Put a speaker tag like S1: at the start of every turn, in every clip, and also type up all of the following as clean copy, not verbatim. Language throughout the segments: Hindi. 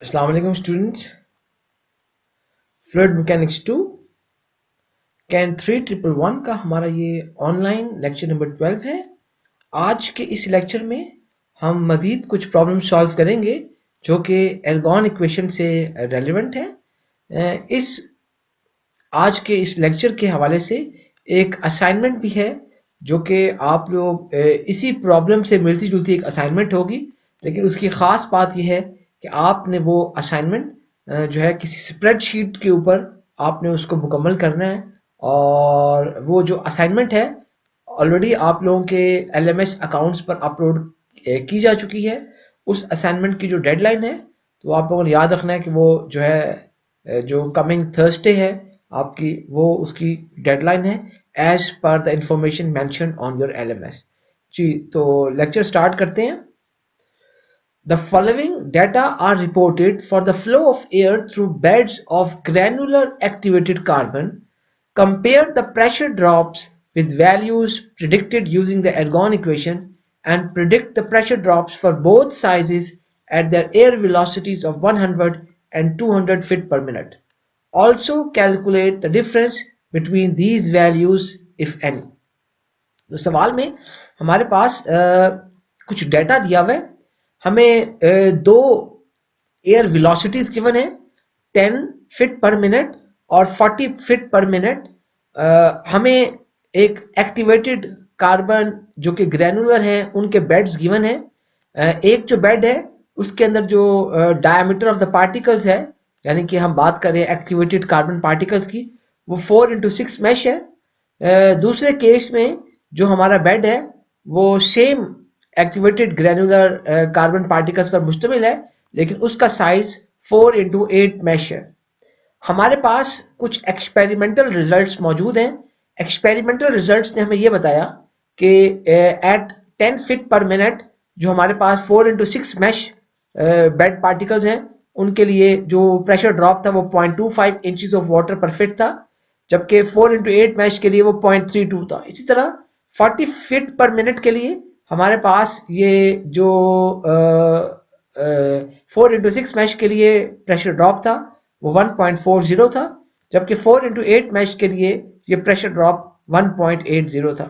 S1: अस्सलाम वालेकुम स्टूडेंट्स। फ्लूइड मैकेनिक्स 2 कैन 3111 का हमारा ये ऑनलाइन लेक्चर नंबर 12 है। आज के इस लेक्चर में हम मज़ीद कुछ प्रॉब्लम सॉल्व करेंगे जो कि एर्गोन इक्वेशन से रेलिवेंट है। इस आज के इस लेक्चर के हवाले से एक असाइनमेंट भी है जो कि आप लोग इसी प्रॉब्लम से मिलती जुलती एक असाइनमेंट होगी, लेकिन उसकी ख़ास बात यह है कि आपने वो असाइनमेंट जो है किसी स्प्रेडशीट के ऊपर आपने उसको मुकम्मल करना है। और वो जो असाइनमेंट है ऑलरेडी आप लोगों के एलएमएस अकाउंट्स पर अपलोड की जा चुकी है। उस असाइनमेंट की जो डेडलाइन है तो आप लोगों ने याद रखना है कि वो जो है जो कमिंग थर्सडे है आपकी, वो उसकी डेडलाइन है as per the information mention on your LMS. जी, तो लेक्चर स्टार्ट करते हैं। The following data are reported for the flow of air through beds of granular activated carbon. Compare the pressure drops with values predicted using the Ergon equation and predict the pressure drops for both sizes at their air velocities of 100 and 200 feet per minute. Also calculate the difference between these values if any. तो सवाल में हमारे पास कुछ डेटा दिया हुआ है। हमें दो एयर वेलोसिटीज गिवन है, 10 फीट पर मिनट और 40 फीट पर मिनट। हमें एक एक्टिवेटेड कार्बन जो कि ग्रैनुलर है उनके बेड्स गिवन है। एक जो बेड है उसके अंदर जो डायमीटर ऑफ द पार्टिकल्स है, यानी कि हम बात करें एक्टिवेटेड कार्बन पार्टिकल्स की, वो 4x6 मैश है। दूसरे केस में जो हमारा बेड है वो same activated granular carbon particles पर मुश्तमिल है, लेकिन उसका साइज 4x8 मैश है। हमारे पास कुछ एक्सपेरिमेंटल रिजल्ट्स मौजूद हैं। एक्सपेरिमेंटल रिजल्ट्स ने हमें यह बताया कि एट 10 फीट पर मिनट जो हमारे पास 4x6 मैश बेड पार्टिकल्स हैं उनके लिए जो प्रेशर ड्रॉप था वो 0.25 इंचेस ऑफ वाटर पर फिट था, जबकि 4x8 मैश के लिए वो 0.32 था। इसी तरह 40 फीट पर मिनट के लिए हमारे पास ये जो 4x6 मैश के लिए प्रेशर ड्रॉप था वो 1.40 था, जबकि 4x8 मैश के लिए ये प्रेशर ड्रॉप 1.80 था।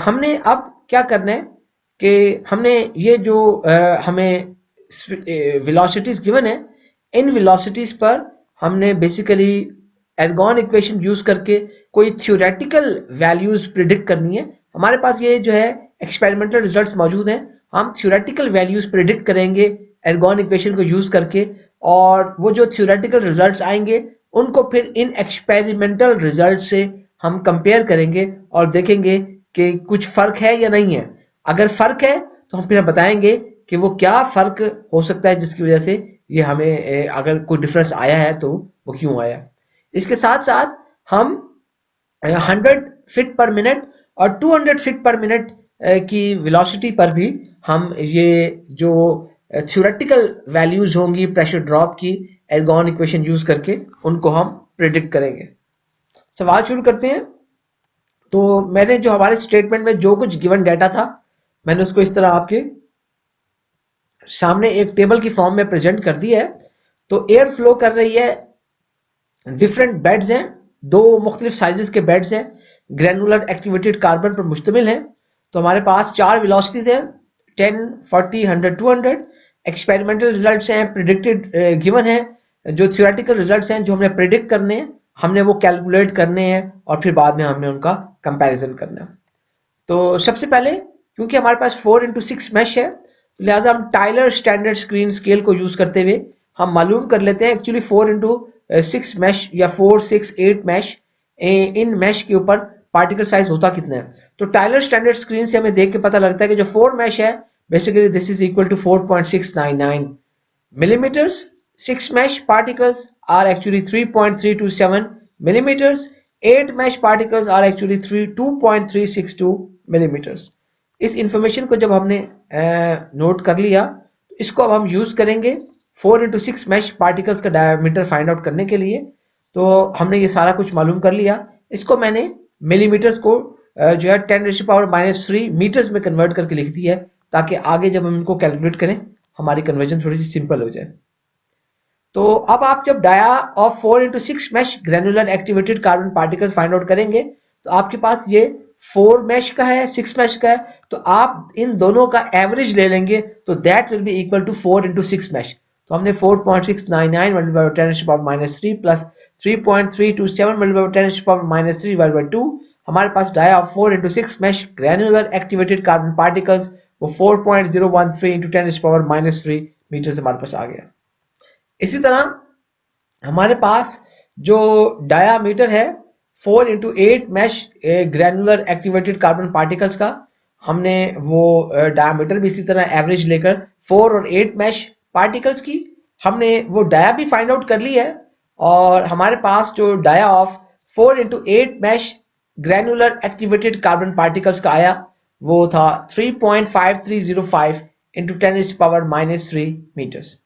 S1: हमने अब क्या करना है कि हमने ये जो हमें वेलोसिटीज गिवन है, इन वेलोसिटीज पर हमने बेसिकली एर्गोन इक्वेशन यूज करके कोई थ्योरेटिकल वैल्यूज प्रिडिक्ट करनी है। हमारे पास ये जो है एक्सपेरिमेंटल रिजल्ट्स मौजूद हैं, हम थ्योरेटिकल वैल्यूज प्रिडिक्ट करेंगे एर्गोन इक्वेशन को यूज करके, और वो जो थ्योरेटिकल रिजल्ट्स आएंगे उनको फिर इन एक्सपेरिमेंटल रिजल्ट से हम कंपेयर करेंगे और देखेंगे कि कुछ फर्क है या नहीं है। अगर फर्क है तो हम फिर बताएंगे कि वो क्या फर्क हो सकता है जिसकी वजह से ये हमें अगर कोई डिफरेंस आया है तो वो क्यों आया। इसके साथ साथ हम 100 फीट पर मिनट और 200 फीट पर मिनट की वेलोसिटी पर भी हम ये जो थ्योरेटिकल वैल्यूज होंगी प्रेशर ड्रॉप की एर्गोन इक्वेशन यूज करके उनको हम प्रिडिक्ट करेंगे। सवाल शुरू करते हैं। तो मैंने जो हमारे स्टेटमेंट में जो कुछ गिवन डाटा था मैंने उसको इस तरह आपके सामने एक टेबल की फॉर्म में प्रेजेंट कर दिया है। तो एयर फ्लो कर रही है, डिफरेंट बेड्स हैं, दो मुख्तलिफ साइजेस के बेड्स हैं, ग्रैनुलर एक्टिवेटेड कार्बन पर मुश्तमिल है। तो हमारे पास चार वेलोसिटीज हैं, 10, 40, 100, 200। एक्सपेरिमेंटल रिजल्ट्स हैं, प्रिडिक्टेड गिवन है, जो थ्योरेटिकल रिजल्ट्स हैं जो हमने प्रिडिक्ट करने हैं हमने वो कैलकुलेट करने हैं और फिर बाद में हमने उनका कंपैरिजन करना है। तो सबसे पहले क्योंकि हमारे पास 4x6 मैश है तो लिहाजा हम टाइलर स्टैंडर्ड स्क्रीन स्केल को यूज करते हुए हम मालूम कर लेते हैं एक्चुअली 4x6 मैश या 468 मैश, इन मैश के ऊपर पार्टिकल साइज होता कितना है। तो टाइलर स्टैंडर्ड स्क्रीन से हमें देख के पता लगता है कि जो 4 मैश है basically this is equal to 4.699 millimeters. 6 mesh particles are actually 3.327 millimeters. 8 mesh particles are actually 2.362 millimeters. इस इंफॉर्मेशन को जब हमने नोट कर लिया तो इसको अब हम यूज करेंगे 4x6 मैश पार्टिकल्स का डायमीटर फाइंड आउट करने के लिए। तो हमने ये सारा कुछ मालूम कर लिया। इसको मैंने मिलीमीटर्स को जो है 10⁻³ मीटर्स में कन्वर्ट करके लिख दी है ताकि आगे जब हम इनको कैलकुलेट करें हमारी कन्वर्जन थोड़ी सी सिंपल हो जाए। तो अब आप जब dia of 4x6 mesh granular activated carbon particles find out करेंगे तो आपके पास ये 4 मैश का है, 6 मैश का है, तो आप इन दोनों का एवरेज ले लेंगे तो that will be equal to 4x6 mesh. तो हमने 4.699 multiply by 10 power -3 plus 3.327 multiply by 10 power -3 divided by 2, हमारे पास dia of 4x6 mesh granular activated carbon particles वो 4.013 इंटू 10 पावर -3 मीटर से हमारे पास आ गया। इसी तरह हमारे पास जो डायामीटर है 4 into 8 mesh granular activated carbon particles का, हमने वो डायामीटर भी इसी तरह एवरेज लेकर 4 और 8 मैश पार्टिकल्स की हमने वो डाया भी फाइंड आउट कर ली है। और हमारे पास जो dia of 4 into 8 mesh granular activated carbon particles का आया वो था 3.5305 इंटू 10 पावर -3 मीटर्स।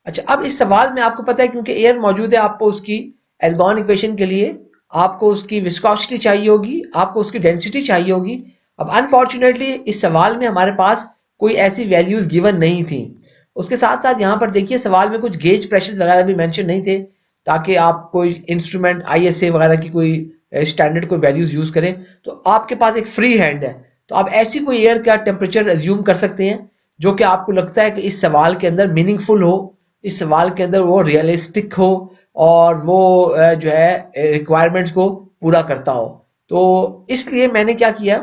S1: अच्छा, अब इस सवाल में आपको पता है क्योंकि एयर मौजूद है, आपको उसकी एल्गोन इक्वेशन के लिए आपको उसकी विस्कोसिटी चाहिए होगी, आपको उसकी डेंसिटी चाहिए होगी। अब अनफॉर्चुनेटली इस सवाल में हमारे पास कोई ऐसी वैल्यूज गिवन नहीं थी। उसके साथ साथ यहाँ पर देखिए सवाल में कुछ गेज प्रेशर्स वगैरह भी मेंशन नहीं थे ताकि आप कोई इंस्ट्रूमेंट ISA वगैरह की कोई स्टैंडर्ड कोई वैल्यूज यूज करें। तो आपके पास एक फ्री हैंड है, तो आप ऐसी कोई एयर का टेम्परेचर एज्यूम कर सकते हैं जो कि आपको लगता है कि इस सवाल के अंदर मीनिंगफुल हो, इस सवाल के अंदर वो रियलिस्टिक हो और वो जो है रिक्वायरमेंट्स को पूरा करता हो। तो इसलिए मैंने क्या किया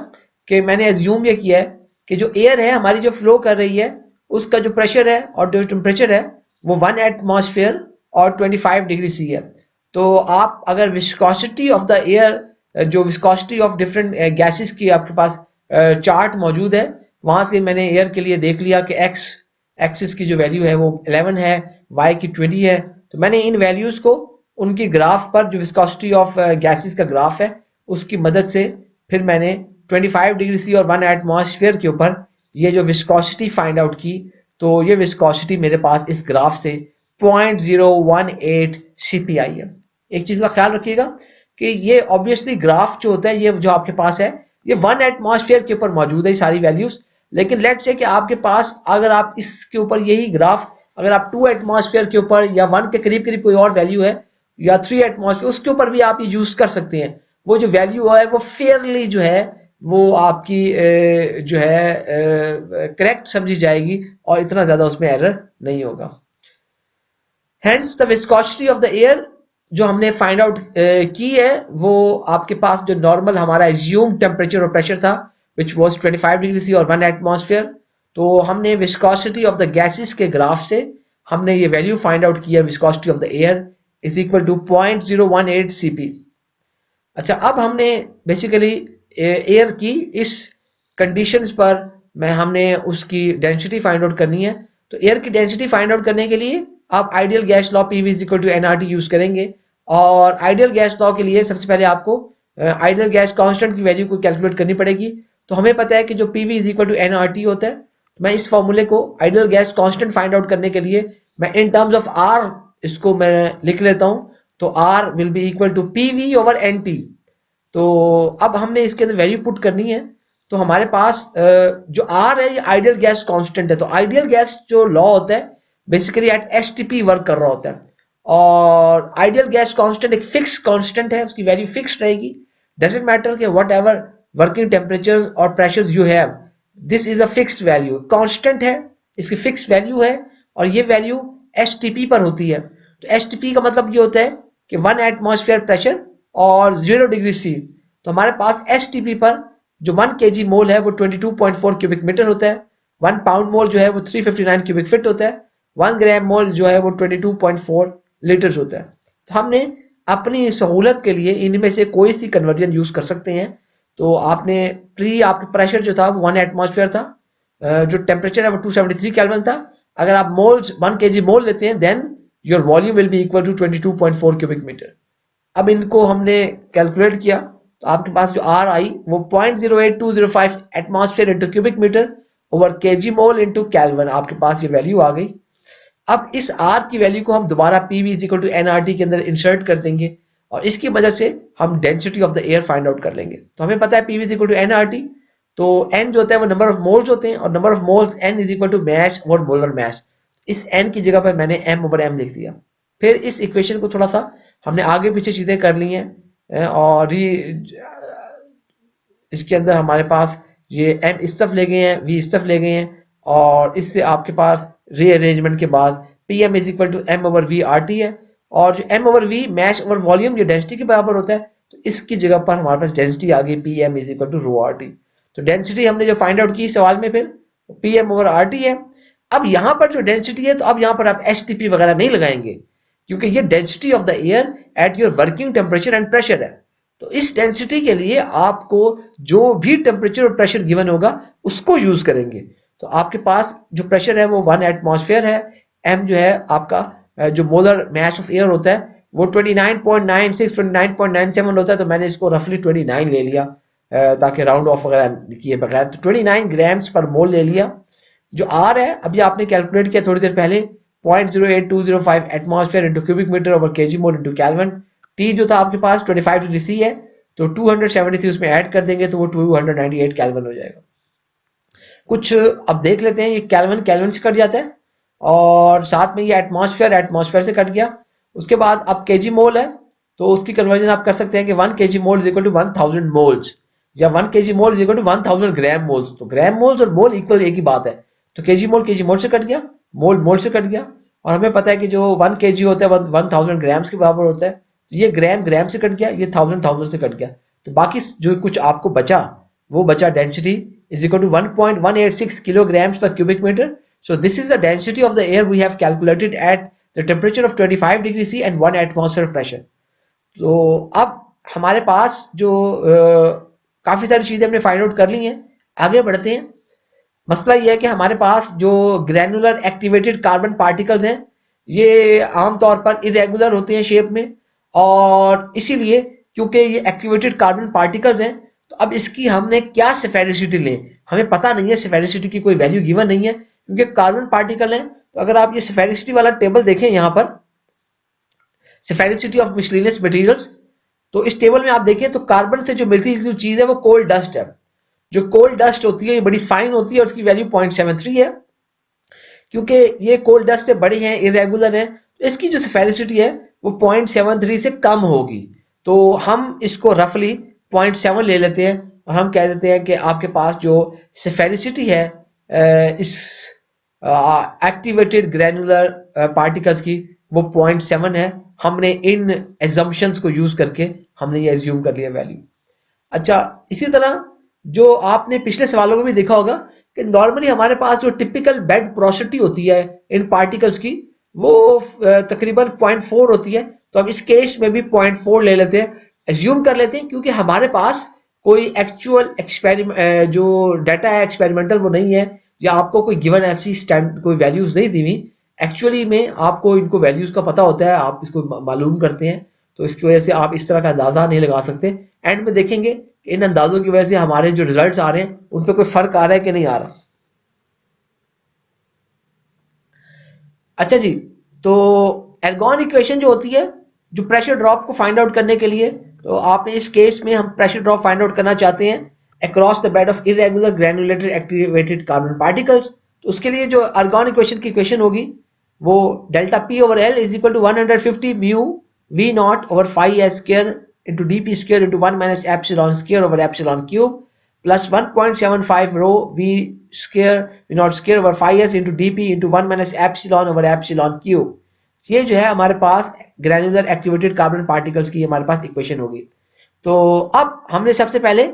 S1: कि मैंने एज्यूम ये किया है कि जो एयर है हमारी जो फ्लो कर रही है उसका जो प्रेशर है और जो टेम्परेचर है वो 1 एटमॉस्फेयर और 25 डिग्री सी है। तो आप अगर विस्कोसिटी ऑफ द एयर, जो विस्कोसिटी ऑफ डिफरेंट गैसेस की आपके पास चार्ट मौजूद है, वहां से मैंने एयर के लिए देख लिया कि एक्स एक्सिस की जो वैल्यू है वो 11 है, y की 20 है। तो मैंने इन वैल्यूज को उनकी ग्राफ पर, जो विस्कोसिटी ऑफ गैसेस का ग्राफ है उसकी मदद से फिर मैंने 25 डिग्री सी और 1 एटमॉस्फेयर के ऊपर ये जो विस्कोसिटी फाइंड आउट की। तो ये विस्कोसिटी मेरे पास इस ग्राफ से 0.018 cp आई है। एक चीज का ख्याल रखिएगा कि ये ऑब्वियसली ग्राफ जो होता है ये जो आपके पास है ये 1 एटमॉस्फेयर के ऊपर मौजूद है सारी वैल्यूज, लेकिन लेट्स से कि आपके पास अगर आप इसके ऊपर यही ग्राफ अगर आप 2 एटमॉस्फेयर के ऊपर या 1 के करीब करीब कोई और वैल्यू है या 3 एटमॉस्फेयर उसके ऊपर भी आप ये यूज कर सकते हैं। वो जो वैल्यू है वो फेयरली जो है वो आपकी जो है करेक्ट समझी जाएगी और इतना ज्यादा उसमें एरर नहीं होगा। Hence the viscosity of the air जो हमने फाइंड आउट की है वो आपके पास जो नॉर्मल हमारा एज्यूम टेम्परेचर और प्रेशर था which was 25 डिग्री सी और 1 एटमॉस्फेयर, तो हमने विस्कोसिटी ऑफ द गैसेस के ग्राफ से हमने ये वैल्यू फाइंड आउट किया viscosity of the air is equal to 0.018 cp। अच्छा, अब हमने बेसिकली एयर की इस कंडीशंस पर हमने उसकी डेंसिटी फाइंड आउट करनी है। तो एयर की डेंसिटी फाइंड आउट करने के लिए आप ideal gas law PV is equal to nRT use करेंगे। और आइडियल गैस लॉ के लिए सबसे पहले आपको आइडियल गैस कांस्टेंट की वैल्यू को कैलकुलेट करनी पड़ेगी। तो हमें पता है कि जो PV is equal to nRT होता है। तो मैं इस फॉर्मूले को ideal gas constant find out करने के लिए मैं इन टर्म्स ऑफ R इसको मैं लिख लेता हूं। तो R will be equal to PV over NT। तो अब हमने इसके अंदर वैल्यू पुट करनी है। तो हमारे पास जो R है ये आइडियल गैस कांस्टेंट है। तो आइडियल गैस जो लॉ होता है बेसिकली एट STP वर्क कर रहा होता है और आइडियल गैस कांस्टेंट एक फिक्स कांस्टेंट है, उसकी वैल्यू फिक्स्ड रहेगी। डजंट मैटर कि वट एवर वर्किंग टेम्परेचर और pressure you have, this is a fixed value, constant है, इसकी फिक्स्ड वैल्यू है और ये वैल्यू STP पर होती है। तो STP का मतलब ये होता है कि 1 एटमॉस्फेयर प्रेशर और 0 डिग्री सी। तो हमारे पास STP पर जो 1 kg मोल है वो 22.4 क्यूबिक मीटर होता है, 1 पाउंड मोल जो है वो 359 क्यूबिक फीट होता है, 1 ग्राम मोल जो है वो 22.4 लीटर्स होता है। तो हमने अपनी सहूलत के लिए इनमें से कोई सी कन्वर्जन यूज कर सकते हैं। तो आपने आपका प्रेशर जो था वो 1 एटमॉस्फेयर था, जो टेम्परेचर है वो 273 केल्विन था। अगर आप मोल्स 1 kg मोल लेते हैं then your volume will be equal to 22.4 cubic metre. अब इनको हमने कैलकुलेट किया तो आपके पास जो R आई वो 0.08205 atmosphere into cubic metre over kg mole into kelvin, आपके पास ये वैल्यू आ गई। अब इस R की वैल्यू को हम दोबारा PV is equal to nRT के अंदर इंसर्ट कर देंगे और इसकी मदद से हम density of the air find out कर लेंगे। तो हमें पता है PV is equal to nRT। तो n जो होता है वो नंबर ऑफ मोल्स होते हैं और number of moles n is equal to mass और मोलर मैस। इस n की जगह पर मैंने m/m लिख दिया। फिर इस इक्वेशन को थोड़ा सा हमने आगे पीछे चीजें कर ली हैं और इसके अंदर हमारे पास ये m इस तरफ ले गए हैं, v इस तरफ ले गए हैं, और इससे आपके पास रीअरेंजमेंट के बाद Pm is equal to m/v RT है, और जो m/v मैश ओवर वॉल्यूम जो डेंसिटी के बराबर होता है, तो इसकी जगह पर हमारे पास डेंसिटी आ गई Pm is equal to rho RT। तो डेंसिटी हमने जो फाइंड आउट की सवाल में फिर Pm/RT है। अब यहां पर जो डेंसिटी है, तो अब यहां पर आप HTP वगैरह नहीं लगाएंगे, क्योंकि ये density of the air at your working temperature and pressure है। तो इस डेंसिटी के लिए आपको जो भी टेम्परेचर और प्रेशर गिवन होगा उसको यूज करेंगे। तो आपके पास जो प्रेशर है वो 1 एटमॉस्फेयर है, m जो है आपका जो मोलर मैश ऑफ एयर होता है वो 29.96 29.97 होता है, तो मैंने इसको रफली 29 ले लिया ताकि राउंड ऑफ वगैरह किए बगैर, तो 29 ग्राम्स पर मोल ले लिया। जो R है अभी आपने कैलकुलेट किया थोड़ी देर पहले, 0.08205 atmosphere into cubic metre over KG mole into kelvin. T जो था आपके पास 25 डिग्री सी है, तो 273 उसमें ऐड कर देंगे तो वो 298 केल्विन हो जाएगा। कुछ अब देख लेते हैं, ये केल्विन केल्विन से कट जाता है और साथ में ये एटमॉस्फेयर एटमॉस्फेयर से कट गया। उसके बाद अब केजी मोल है, तो उसकी कन्वर्जन आप कर सकते हैं कि 1 KG mole is equal to 1000 moles, या 1 KG mole is equal to 1000 gram moles. तो ग्राम मोल्स और मोल इक्वल एक ही बात है, तो केजी मोल से कट गया, मोल मोल से कट गया, और हमें पता है कि जो 1 केजी होता है 1000 ग्राम्स के बराबर होता है, तो ये ग्राम ग्राम से कट गया, ये 1000 से कट गया। तो बाकी जो कुछ आपको बचा वो बचा density is equal to 1.186 kilograms per cubic meter. So this is the density of the air we have calculated at the temperature of 25 degree C and 1 atmosphere pressure. तो अब हमारे पास जो काफी सारी चीजें हमने फाइंड आउट कर ली हैं, आगे बढ़ते हैं। मसला यह है कि हमारे पास जो ग्रैनुलर एक्टिवेटेड कार्बन पार्टिकल्स हैं ये आमतौर पर इरेगुलर होते हैं शेप में, और इसीलिए क्योंकि ये एक्टिवेटेड कार्बन पार्टिकल्स हैं तो अब इसकी हमने क्या स्फेरिसिटी लें, हमें पता नहीं है, स्फेरिसिटी की कोई वैल्यू गिवन नहीं है क्योंकि कार्बन पार्टिकल है। तो अगर आप ये स्फेरिसिटी वाला टेबल देखें यहां पर, स्फेरिसिटी ऑफ मिसलेनियस मटेरियल्स, तो इस टेबल में आप देखें तो कार्बन से जो मिलती जो चीज है वो कोल डस्ट है। जो कोल डस्ट होती है ये बड़ी फाइन होती है और इसकी वैल्यू 0.73 है। क्योंकि ये कोल डस्ट से बड़ी है, इरेगुलर है, तो इसकी जो स्फेरिसिटी है वो 0.73 से कम होगी। तो हम इसको रफली 0.7 ले लेते हैं और हम कह देते हैं कि आपके पास जो स्फेरिसिटी है इस एक्टिवेटेड ग्रैनुलर पार्टिकल्स की वो 0.7 है। हमने इन एजम्पशंस को यूज करके हमने ये एज्यूम कर लिया वैल्यू। अच्छा, इसी तरह जो आपने पिछले सवालों में भी देखा होगा कि नॉर्मली हमारे पास जो टिपिकल बेड पोरोसिटी होती है इन पार्टिकल्स की वो तकरीबन 0.4 होती है। तो अब इस केस में भी 0.4 ले लेते हैं, एज्यूम कर लेते हैं, क्योंकि हमारे पास कोई एक्चुअल एक्सपेरिमेंट जो डाटा है एक्सपेरिमेंटल वो नहीं है, या आपको कोई गिवन ऐसी कोई वैल्यूज नहीं दी हुई। एक्चुअली में आपको इनको वैल्यूज का पता होता है, आप इसको मालूम करते हैं, तो इसकी वजह से आप इस तरह का अंदाजा नहीं लगा सकते। एंड में देखेंगे कि इन अंदाजों की वजह से हमारे जो रिजल्ट्स आ रहे हैं उन पर कोई फर्क आ रहा है कि नहीं आ रहा। अच्छा जी, तो एर्गोन इक्वेशन जो होती है जो प्रेशर ड्रॉप को फाइंड आउट करने के लिए, तो आपने इस केस में हम प्रेशर ड्रॉप फाइंड आउट करना चाहते हैं across the bed of irregular granulated activated carbon particles. तो उसके लिए जो एर्गोन इक्वेशन की इक्वेशन होगी वो delta P over L is equal to 150 mu V naught over 5s square into dp square into 1 minus epsilon square over epsilon cube plus 1.75 rho v square v naught square over 5s into dp into 1 minus epsilon over epsilon cube। ये जो है हमारे पास ग्रैनुलर एक्टिवेटेड कार्बन पार्टिकल्स की हमारे पास इक्वेशन होगी। तो अब हमने सबसे पहले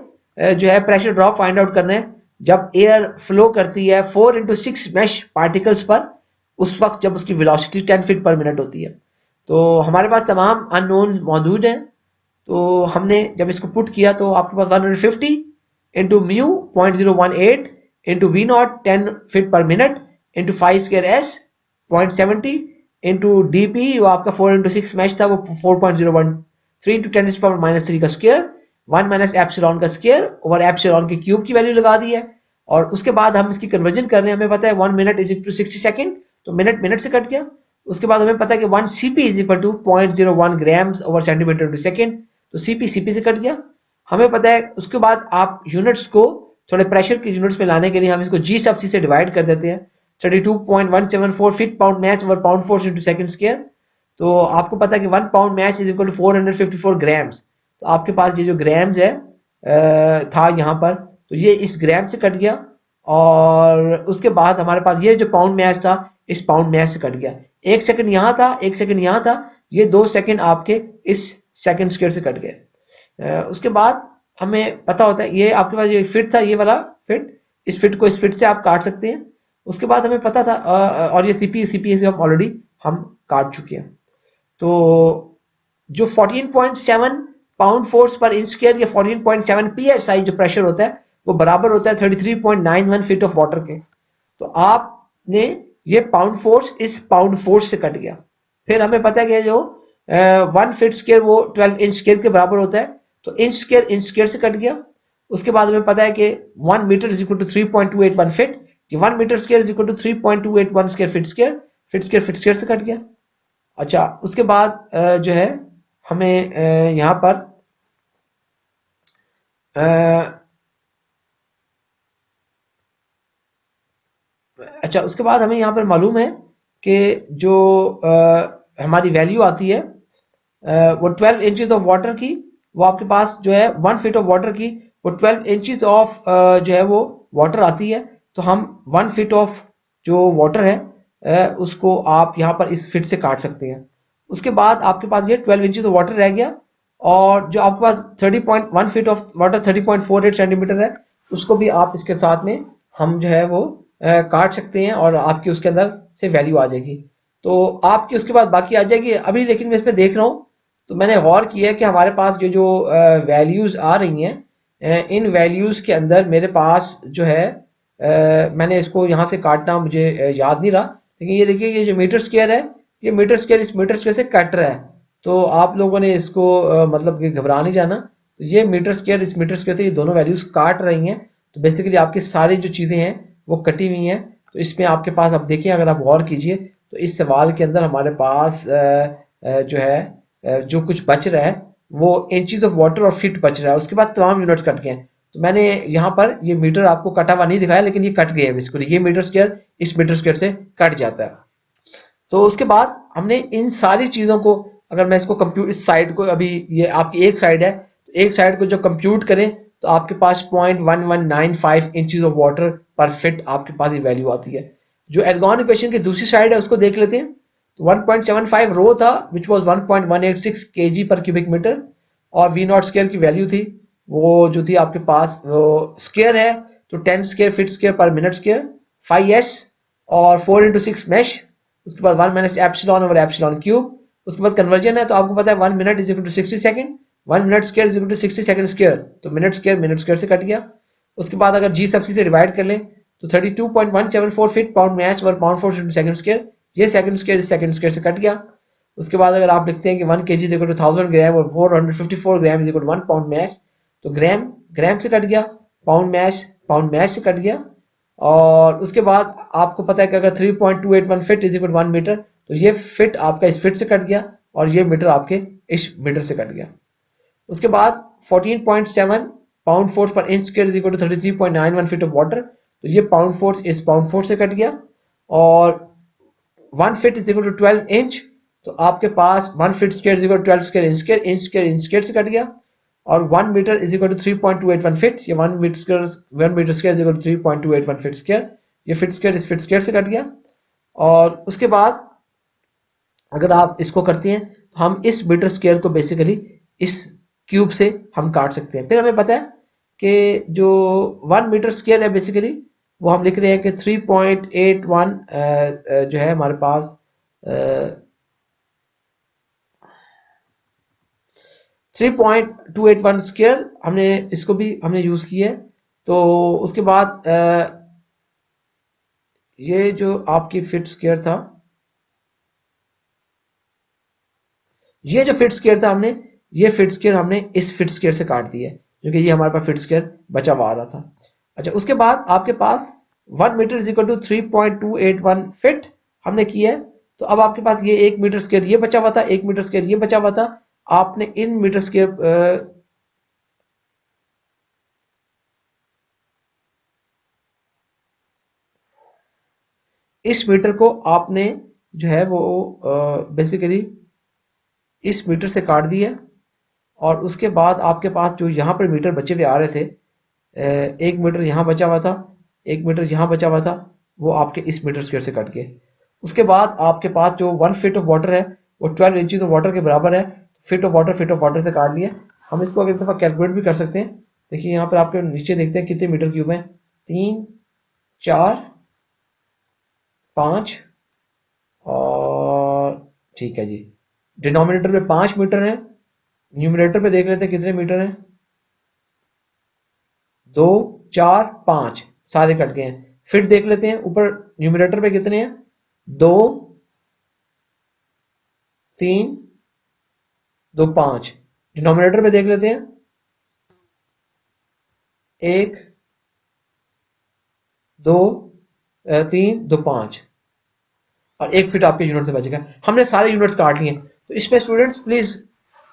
S1: जो है प्रेशर ड्रॉप फाइंड आउट करना है जब एयर फ्लो करती है 4 into 6 मैश पार्टिकल्स पर, उस वक्त जब उसकी वेलोसिटी 10 फीट पर मिनट होती है। तो हमारे पास तमाम अननोन मौजूद हैं, तो हमने जब इसको पुट किया तो आपके पास 150 into mu 0.018 into V naught 10 feet per minute into 5 square S 0.70 into DP जो आपका 4 into 6 मैच था वो 4.013 इंटू 10⁻³ का स्क्वायर 1 माइनस एप्सिलॉन का स्क्वायर ओवर एप्सिलॉन के क्यूब की वैल्यू लगा दी है। और उसके बाद हम इसकी कन्वर्जन कर रहे हैं, हमें पता है 1 minute is equal to 60 second, तो मिनट मिनट से कट गया। उसके बाद हमें पता है कि 1 cp is equal to 0.01 grams over centimetre to second, तो cp cp से कट गया। हमें पता है उसके बाद आप यूनिट्स को थोड़े प्रेशर की यूनिट्स में लाने के लिए हम इसको g sub c से डिवाइड कर देते हैं, 32.174 feet pound mass over pound force into second square. तो आपको पता है कि 1 pound mass is equal to 454 grams. तो आपके पास ये जो ग्राम्स है था यहाँ पर, तो ये इस ग्राम से कट गया, और उसके बाद हमारे पास ये जो पाउंड मैच था इस पाउंड मैच से कट गया। 1 सेकंड यहाँ था, 1 सेकंड यहाँ था, ये 2 सेकंड आपके इस सेकंड स्क्वायर से कट गए। उसके बाद हमें पता होता है ये आपके पास ये फिट था, ये वाला फिट, इस फिट को इस फिट से आप काट सकते हैं। उसके बाद हमें पता था और ये सीपी से हम ऑलरेडी हम काट चुके हैं। तो जो 14.7 pound force per inch square या 14.7 psi जो प्रेशर होता है वो बराबर होता है 33.91 फीट ऑफ वाटर के। तो आपने ये पाउंड फोर्स इस पाउंड फोर्स से कट गया। फिर हमें पता है कि जो 1 फीट स्क्वायर वो 12 इंच स्क्वायर के बराबर होता है, तो इंच स्क्वायर से कट गया। उसके बाद हमें पता है कि 1 metre is equal to 3.281 feet, 1 metre square is equal to 3.281 square feet square से कट गया। अच्छा, उसके बाद जो है हमें यहाँ पर अच्छा उसके बाद हमें यहाँ पर मालूम है कि जो हमारी वैल्यू आती है वो 12 इंचेस ऑफ वाटर की, वो आपके पास जो है 1 फीट ऑफ वाटर की वो 12 इंचेस ऑफ जो है वो वाटर आती है। तो हम 1 फीट ऑफ जो वाटर है उसको आप यहाँ पर इस फिट से काट सकते हैं। उसके बाद आपके पास ये 12 इंचेस ऑफ वाटर रह गया, और जो आपके पास 30.1 फीट ऑफ वाटर 30.48 सेंटीमीटर है उसको भी आप इसके साथ में हम जो है वो काट सकते हैं, और आपकी उसके अंदर से वैल्यू आ जाएगी। तो आपकी उसके बाद बाकी आ जाएगी अभी। लेकिन मैं इसमें देख रहा हूँ तो मैंने गौर किया कि हमारे पास जो जो वैल्यूज आ रही हैं इन वैल्यूज के अंदर मेरे पास जो है मैंने इसको यहाँ से काटना मुझे याद नहीं रहा, लेकिन ये देखिए ये जो मीटर स्क्वायर है ये मीटर स्क्वायर इस मीटर स्क्वायर से कट रहा है। तो आप लोगों ने इसको मतलब कि घबरा नहीं जाना। तो ये मीटर स्क्वायर इस मीटर स्क्वायर से ये दोनों वैल्यूज काट रही हैं। तो बेसिकली आपकी सारी जो चीज़ें हैं वो कटी हुई हैं। तो इसमें आपके पास अब देखिए अगर आप गौर कीजिए तो इस सवाल के अंदर हमारे पास जो है जो कुछ बच रहा है वो इंचेस ऑफ वाटर और फीट बच रहा है। उसके बाद तमाम यूनिट्स कट गए हैं। तो मैंने यहाँ पर ये मीटर आपको कटा हुआ नहीं दिखाया, लेकिन ये कट गए हैं बिल्कुल। ये मीटर स्क्वायर इस मीटर स्क्वायर से कट जाता है। तो उसके बाद हमने इन सारी चीज़ों को, अगर मैं इसको कंप्यूट इस साइड को, अभी ये आपकी एक साइड है तो एक साइड को जो कंप्यूट करें तो आपके पास 0.1195 इंचेस ऑफ वाटर पर फिट आपके पास ये वैल्यू आती है। जो एर्गोन इक्वेशन की दूसरी साइड है उसको देख लेते हैं। तो 1.75 रो था विच वॉज 1.186 kg पर क्यूबिक मीटर, और वी नॉट स्क्वायर की वैल्यू थी वो जो थी आपके पास वो स्क्वायर है तो 10 square feet square per minute square 5s, और 4 into 6 मैश। उसके बाद 1 minus epsilon over epsilon cube. उसके बाद कन्वर्जन है तो आपको पता है 1 minute is equal to 60 second, 1 minute square is equal to 60 second square, तो मिनट स्क्वायर से कट गया। उसके बाद अगर जी सब सी से डिवाइड कर लें तो 32.174 फीट पाउंड मैच और pound force into second square, ये सेकंड स्क्वायर से कट गया। उसके बाद अगर आप लिखते हैं कि 1 kg is equal to 1000 gram और 454 gram is equal to 1 pound mass, तो ग्राम ग्राम से कट गया, पाउंड मैच से कट गया। और उसके बाद आपको पता है कि अगर 3.281 फीट इज इक्वल 1 मीटर, तो ये फिट आपका इस फिट से कट गया और ये मीटर आपके इस मीटर से कट गया। उसके बाद 14.7 pound force per inch square is equal to 33.91 feet of water, तो ये पाउंड फोर्स इस पाउंड फोर्स से कट गया। और 1 feet is equal to 12 inch, तो आपके पास 1 feet square is equal to 12 square inch square से कट गया। और 1 metre is equal to 3.281 feet, ये 1 metre square is equal to 3.281 feet square, ये फिट स्क्वायर इस फिट स्क्वायर से कट गया। और उसके बाद अगर आप इसको करते हैं तो हम इस मीटर स्क्वायर को बेसिकली इस क्यूब से हम काट सकते हैं। फिर हमें पता है कि जो 1 मीटर स्क्वायर है बेसिकली वो हम लिख रहे हैं कि 3.81 जो है हमारे पास 3.281 स्क्वायर हमने इसको भी हमने यूज किया है। तो उसके बाद ये जो आपकी फिट स्क्वायर था, ये जो फिट स्क्वायर था हमने ये फिट स्क्वायर हमने इस फिट स्क्वायर से काट दिया है, क्योंकि ये हमारे पास फिट स्क्वायर बचा हुआ आ रहा था। अच्छा, उसके बाद आपके पास 1 metre is equal to 3.281 feet हमने किया है। तो अब आपके पास ये 1 मीटर स्क्वायर ये बचा हुआ था, 1 मीटर स्क्वायर ये बचा हुआ था। आपने इन मीटर स्क्वायर इस मीटर को आपने जो है वो बेसिकली इस मीटर से काट दिया और उसके बाद आपके पास जो यहाँ पर मीटर बचे हुए आ रहे थे, एक मीटर यहाँ बचा हुआ था, एक मीटर यहाँ बचा हुआ था, वो आपके इस मीटर स्क्वायर से कट गए। उसके बाद आपके पास जो 1 फीट ऑफ वाटर है वो 12 इंचेस ऑफ वाटर के बराबर है। फीट ऑफ वाटर से काट लिया। हम इसको अगली दफा कैलकुलेट भी कर सकते हैं। देखिए यहाँ पर आपके नीचे देखते हैं कितने मीटर क्यूब है, 3 4 5 और ठीक है जी। डिनोमिनेटर में 5 मीटर है, न्यूमरेटर पे देख लेते हैं कितने मीटर हैं, 2 4 5 सारे कट गए हैं। फिर देख लेते हैं ऊपर न्यूमरेटर पे कितने हैं, 2 3 2 5। डिनोमिनेटर पे देख लेते हैं 1 2 3 2 5 और 1 फीट आपके यूनिट से बचेगा। हमने सारे यूनिट्स काट लिए। तो इसमें स्टूडेंट्स प्लीज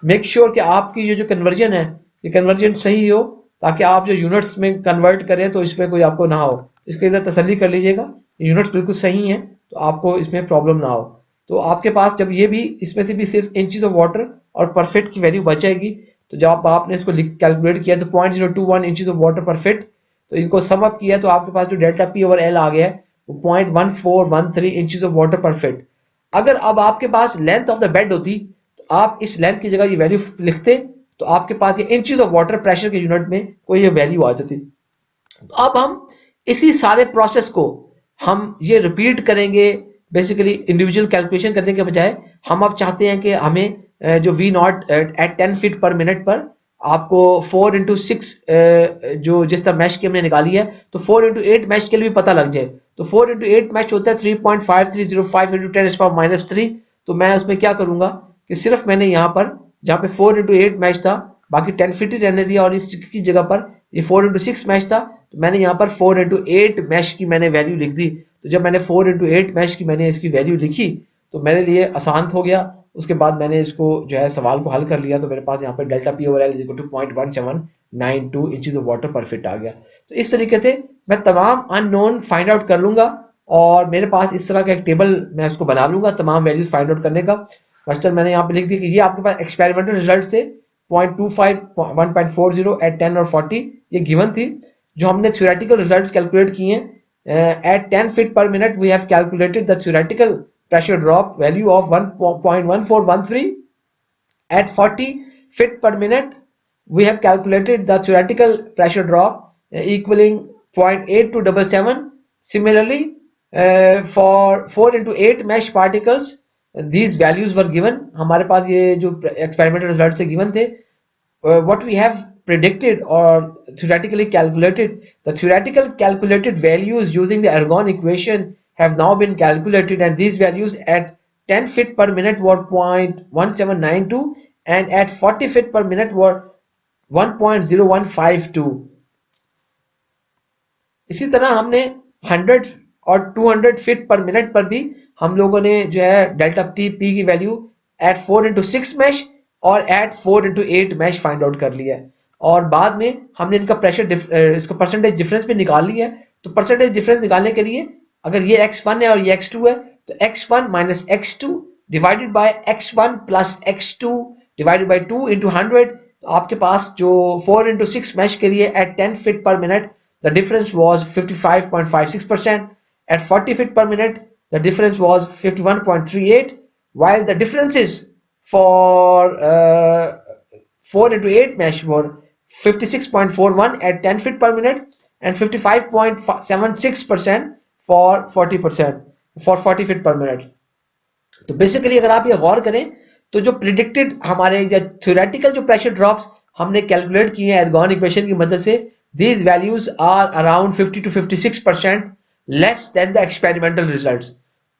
S1: मेक श्योर कि आपकी ये जो कन्वर्जन है ये कन्वर्जन सही हो, ताकि आप जो यूनिट्स में कन्वर्ट करें तो इसमें कोई आपको ना हो। इसके इधर तसल्ली कर लीजिएगा, यूनिट्स बिल्कुल सही हैं तो आपको इसमें प्रॉब्लम ना हो। तो आपके पास जब ये भी इसमें से भी सिर्फ इंचेस ऑफ वाटर और परफेक्ट की वैल्यू बचेगी, तो जब आपने इसको कैलकुलेट किया तो 0.021 इंचेस ऑफ वाटर परफेक्ट, तो इनको सम अप किया तो आपके पास जो डेल्टा पी ओवर एल आ गया है वो 0.1413 inches of water per feet. अगर अब आपके पास लेंथ ऑफ द बेड होती तो आप इस लेंथ की जगह ये वैल्यू लिखते तो आपके पास ये इंचेस ऑफ वाटर प्रेशर के यूनिट में कोई ये वैल्यू आ जाती। तो अब हम इसी सारे प्रोसेस को हम ये रिपीट करेंगे। बेसिकली इंडिविजुअल कैलकुलेशन करने के बजाय हम अब चाहते हैं कि हमें जो V naught at 10 feet per minute पर आपको 4 इंटू 6 जो जिस तरह मैश की हमने निकाली है तो 4 इंटू 8 मैश के लिए भी पता लग जाए। तो 4 इंटू 8 मैश होता है 3.5305 इंटू 10⁻³ तो मैं उसमें क्या करूंगा कि सिर्फ मैंने यहाँ पर जहाँ पे 4 इंटू 8 मैच था बाकी 10 फीट ही रहने दिया और इसकी जगह पर ये 4 इंटू 6 मैच था तो मैंने यहाँ पर 4 इंटू 8 मैच की मैंने वैल्यू लिख दी। तो जब मैंने 4 इंटू 8 मैच की मैंने इसकी वैल्यू लिखी तो मेरे लिए आसान हो गया। उसके बाद मैंने इसको जो है सवाल को हल कर लिया तो मेरे पास यहाँ पर delta P over L is equal to 0.1792 inches of water per feet आ गया। तो इस तरीके से मैं तमाम अननोन फाइंड आउट कर लूंगा और मेरे पास इस तरह का एक टेबल मैं उसको बना लूंगा तमाम वैल्यूज फाइंड आउट करने का। मस्टर मैंने यहाँ पे लिख दिया कि ये आपके पास एक्सपेरिमेंटल रिजल्ट थे 0.25 1.40 एट 10 और 40 ये गिवन थी। जो हमने थ्योरेटिकल रिजल्ट्स कैलकुलेट किए हैं at 10 feet per minute we have calculated the theoretical pressure drop value of 1.1413 at 40 feet per minute we have calculated the theoretical pressure drop equaling 0.8277. Similarly for 4 into 8 mesh particles these values were given। हमारे पास ये जो experimental results से given थे what we have predicted or theoretically calculated, the theoretical calculated values using the Argonne equation have now been calculated and these values at 10 feet per minute were 0.1792 and at 40 feet per minute were 1.0152। इसी तरह हमने 100 और 200 फीट पर मिनट पर भी हम लोगों ने जो है डेल्टा टी पी की वैल्यू एट 4 इंटू 6 मैश और at 4 into 8 mesh find out कर लिया है और बाद में हमने इनका इसका परसेंटेज डिफरेंस भी निकाल लिया है। तो परसेंटेज डिफरेंस निकालने के लिए अगर ये x1 है और ये x2 है तो x1 minus x2 divided by x1 plus x2 divided by 2 into 100। तो आपके पास जो 4 इंटू 6 मैश के लिए at 10 feet per minute the difference was 55.56%. At 40 feet per minute the difference was 51.38, while the differences for 4 into 8 mesh were 56.41 at 10 feet per minute and 55.76% for 40 feet per minute। तो बेसिकली अगर आप ये गौर करें तो जो प्रिडिक्टेड हमारे थ्योरेटिकल जो प्रेशर ड्रॉप्स हमने कैलकुलेट किए हैं एर्गोन इक्वेशन की मदद से, these values are around 50 to 56% less than the experimental results।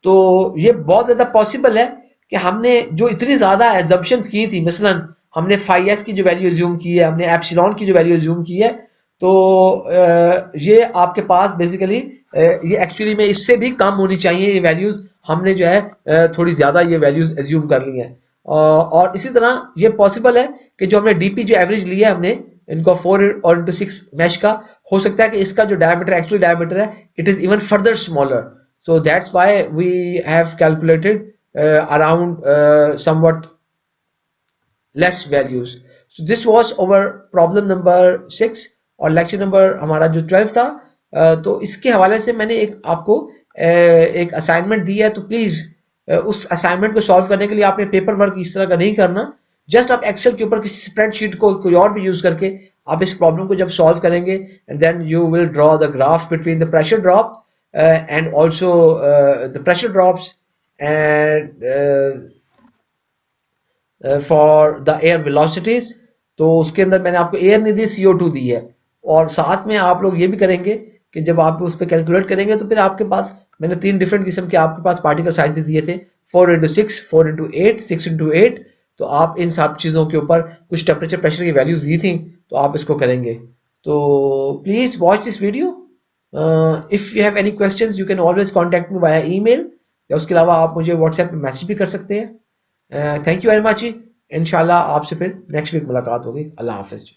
S1: तो ये बहुत ज्यादा पॉसिबल है कि हमने जो इतनी ज्यादा assumptions की थी, मसलन हमने phi s की जो वैल्यू assume की है, हमने एप्सिलॉन की जो वैल्यू assume की है, तो ये आपके पास बेसिकली ये एक्चुअली में इससे भी कम होनी चाहिए ये वैल्यूज। हमने जो है थोड़ी ज्यादा ये वैल्यूज एज्यूम कर ली हैं और इसी तरह ये पॉसिबल है कि जो हमने डीपी जो एवरेज लिया है हमने इनको 4 और इंटू 6 मैश का, हो सकता है कि इसका जो डायमीटर एक्चुअल डायमीटर है it is even further smaller. So that's why we have calculated around somewhat less values. So this was our problem number 6 और लेक्चर नंबर हमारा जो 12 था। तो इसके हवाले से मैंने एक आपको एक असाइनमेंट दी है, तो प्लीज उस असाइनमेंट को सॉल्व करने के लिए आपने पेपर वर्क इस तरह का नहीं करना। जस्ट आप एक्सेल के ऊपर किसी स्प्रेडशीट को कोई और भी यूज करके आप इस प्रॉब्लम को जब सॉल्व करेंगे, and then you will draw the graph between the pressure drop and also the pressure drops and for the air velocities. तो उसके अंदर मैंने आपको एयर नहीं दी, CO2 दी है। और साथ में आप लोग ये भी करेंगे कि जब आप उस पर कैलकुलेट करेंगे तो फिर आपके पास मैंने 3 डिफरेंट किस्म के आपके पास पार्टिकल साइज दिए थे, 4x6, 4x8, 6x8। तो आप इन सब चीज़ों के ऊपर कुछ टेम्परेचर प्रेशर की वैल्यूज दी थी, तो आप इसको करेंगे। तो please watch this video. If you have any questions you can always contact me via email, या उसके अलावा आप मुझे व्हाट्सएप पे मैसेज भी कर सकते हैं। Thank you very much. इंशाल्लाह आपसे फिर नेक्स्ट वीक मुलाकात होगी। अल्लाह हाफिज।